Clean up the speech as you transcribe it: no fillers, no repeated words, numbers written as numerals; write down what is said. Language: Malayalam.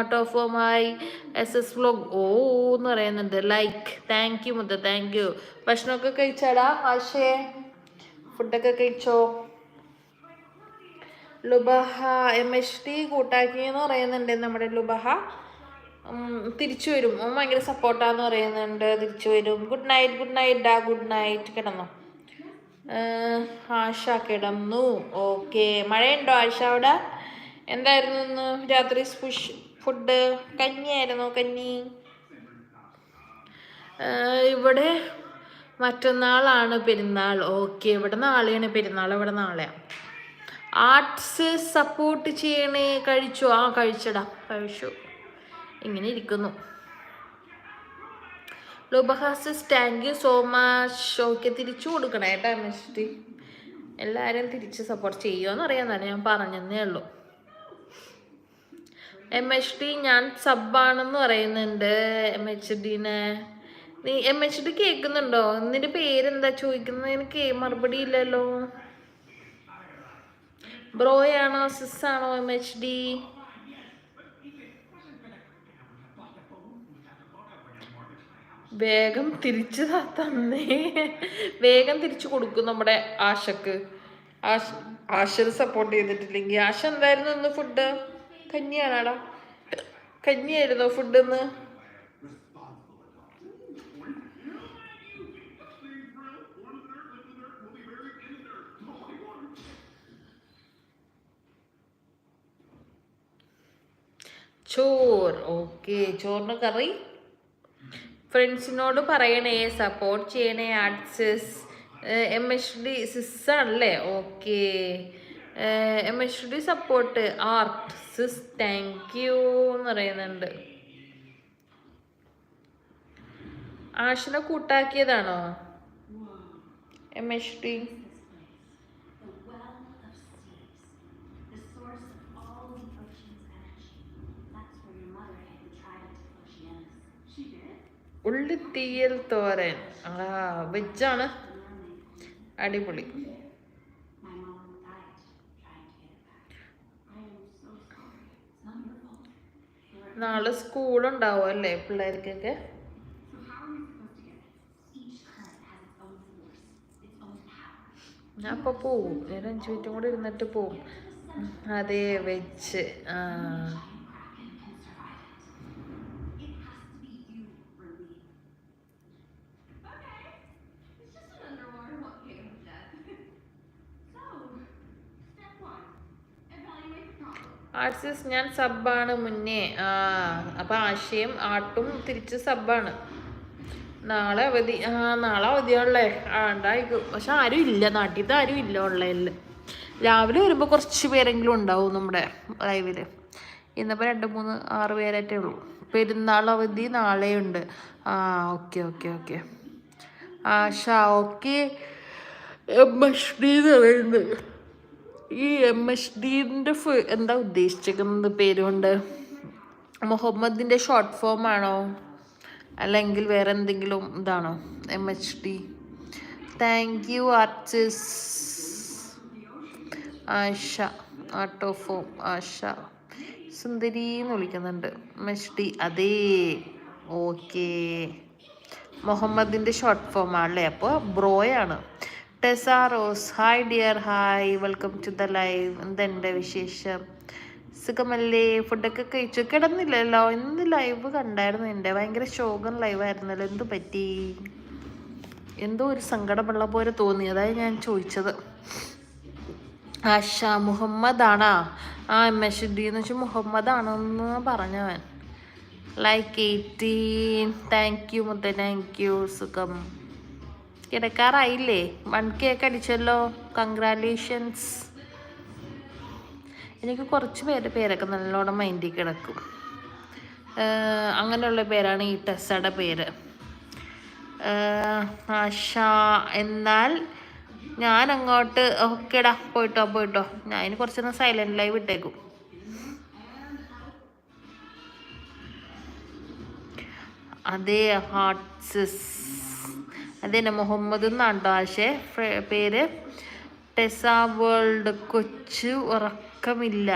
ഓട്ടോഫോമായി SS വ്ലോഗ് എന്ന് പറയുന്നുണ്ട്. ലൈക്ക് താങ്ക് യു മുത്ത, താങ്ക് യു. ഭക്ഷണമൊക്കെ കഴിച്ചാടാ ആശേ? ഫുഡൊക്കെ കഴിച്ചോ? ലുബഹ MHD കൂട്ടാക്കി എന്ന് പറയുന്നുണ്ട്. നമ്മുടെ ലുബഹ തിരിച്ചു വരും. ഭയങ്കര സപ്പോർട്ടാന്ന് പറയുന്നുണ്ട്. തിരിച്ചു വരും. ഗുഡ് നൈറ്റ്, ഗുഡ് നൈറ്റ് ഡാ, ഗുഡ് നൈറ്റ്. കിടന്നോ? ആശ കിടന്നു. ഓക്കെ. മഴയുണ്ടോ ആശ അവിടെ? എന്തായിരുന്നു ഇന്ന് രാത്രി ഫുഡ്? കഞ്ഞിയായിരുന്നു, കഞ്ഞി. ഇവിടെ മറ്റന്നാളാണ് പെരുന്നാൾ. ഓക്കെ. ഇവിടെ നാളെയാണ് പെരുന്നാൾ. ഇവിടെ നാളെയാണ്. ആർട്സ് സപ്പോർട്ട് ചെയ്യണേ. കഴിച്ചോ? കഴിച്ചടാ, കഴിച്ചു. ഇങ്ങനെ ഇരിക്കുന്നു. ലുബഹാസിസ് thank you so much. Okay, തിരിച്ചു കൊടുക്കണേ കേട്ടോ MHD. എല്ലാവരും തിരിച്ച് സപ്പോർട്ട് ചെയ്യുമോയെന്ന് അറിയാമെന്നാണ് ഞാൻ പറഞ്ഞതേ ഉള്ളൂ. MHD ഞാൻ സബ്ബാണെന്ന് പറയുന്നുണ്ട്. MHDനെ നീ MHD കേൾക്കുന്നുണ്ടോ? നിന്റെ പേരെന്താ ചോദിക്കുന്നത്? എനിക്ക് മറുപടി ഇല്ലല്ലോ. ബ്രോയാണോ സിസ്സാണോ MHD? വേഗം തിരിച്ചു തന്നേ. വേഗം തിരിച്ചു കൊടുക്കും നമ്മുടെ ആശക്ക്. ആശന് സപ്പോർട്ട് ചെയ്തിട്ടില്ലെങ്കിൽ. ആശ എന്തായിരുന്നു ഇന്ന് ഫുഡ്? കഞ്ഞിയാണാടാ. കഞ്ഞിയായിരുന്നോ ഫുഡ് ഇന്ന്? ചോർ. ഓക്കെ, ചോറിന് കറി. ഫ്രണ്ട്സിനോട് പറയണേ, സപ്പോർട്ട് ചെയ്യണേ. ആർട്സിസ് MHD സിസ്സാണല്ലേ? Okay. MHD support art sis thank you എന്ന് പറയുന്നുണ്ട്. ആശിനെ കൂട്ടാക്കിയതാണോ MHD? ഉള്ളിത്തീയൽ തോരൻ. വെജാണ്. അടിപൊളി. നാളെ സ്കൂളുണ്ടാവും അല്ലേ പിള്ളേർക്കൊക്കെ? ഞാൻ അപ്പോൾ പോവും. ഒരു 5 മിനിറ്റും കൂടി ഇരുന്നിട്ട് പോവും. അതെ, വെച്ച്. ആർട്സിസ് ഞാൻ സബ്ബാണ് മുന്നേ. അപ്പം ആശയും ആർട്ടും തിരിച്ച് സബ്ബാണ്. നാളെ അവധി. നാളെ അവധിയാണല്ലേ? ഉണ്ടായിരിക്കും. പക്ഷെ ആരും ഇല്ല, നാട്ടിലത്തെ ആരും ഇല്ല ഉള്ളതിൽ. രാവിലെ വരുമ്പോൾ കുറച്ച് പേരെങ്കിലും ഉണ്ടാവും നമ്മുടെ ലൈവിൽ. ഇന്നിപ്പോൾ 2, 3, 6 പേരായിട്ടേ ഉള്ളൂ. പെരുന്നാൾ അവധി നാളെയുണ്ട്. Okay okay okay. Asha okay. MHD എന്ന് പറയുന്നത്. ഈ MHDൻ്റെ എന്താ ഉദ്ദേശിച്ചിരിക്കുന്നത് പേരുകൊണ്ട്? മുഹമ്മദിൻ്റെ ഷോർട്ട് ഫോം ആണോ, അല്ലെങ്കിൽ വേറെ എന്തെങ്കിലും ഇതാണോ MHD? താങ്ക് യു ആർട്ടിസ്. ആശ ആട്ടോഫോം. ആശ സുന്ദരി എന്ന് വിളിക്കുന്നുണ്ട്. MHD അതേ. ഓക്കെ. മുഹമ്മദിൻ്റെ ഷോർട്ട് ഫോം ആണല്ലേ? അപ്പോൾ ബ്രോയാണ്. ടെസാറോസ് hi dear. Hi, welcome to the live. എന്തെൻ്റെ വിശേഷം? സുഖമല്ലേ? ഫുഡൊക്കെ കഴിച്ചു? കിടന്നില്ലല്ലോ. ഇന്ന് ലൈവ് കണ്ടായിരുന്നു. എൻ്റെ ഭയങ്കര ശോകം ലൈവായിരുന്നല്ലോ. എന്തു പറ്റി? എന്തോ ഒരു സങ്കടമുള്ള പോലെ തോന്നി, അതായത് ഞാൻ ചോദിച്ചത്. ആശ മുഹമ്മദാണാ? MHD എന്ന് വെച്ചാൽ മുഹമ്മദാണെന്ന് പറഞ്ഞവൻ. ലൈക്ക് 18. താങ്ക് യു മുത്ത, താങ്ക് യു. സുഖം. കിടക്കാറായില്ലേ? 1K അടിച്ചല്ലോ. കൺഗ്രാലേഷൻസ്. എനിക്ക് കുറച്ച് പേരൊക്കെ നല്ലോണം മൈൻഡിൽ കിടക്കും. അങ്ങനെയുള്ള പേരാണ് ഈ ടെസ്സയുടെ പേര്. ആശ എന്നാൽ ഞാൻ അങ്ങോട്ട്. ഓക്കേടാ, പോയിട്ടോ. ഞാൻ ഇനി കുറച്ചൊന്ന് സൈലന്റ് ലൈവ് ഇട്ടേക്കും. അതേ ഹാർട്സിസ്. അതന്നെ മുഹമ്മദ് എന്നാണ്ടോ ആശേ പേര്. ടെസ വേൾഡ്. കൊച്ചു ഉറക്കമില്ല.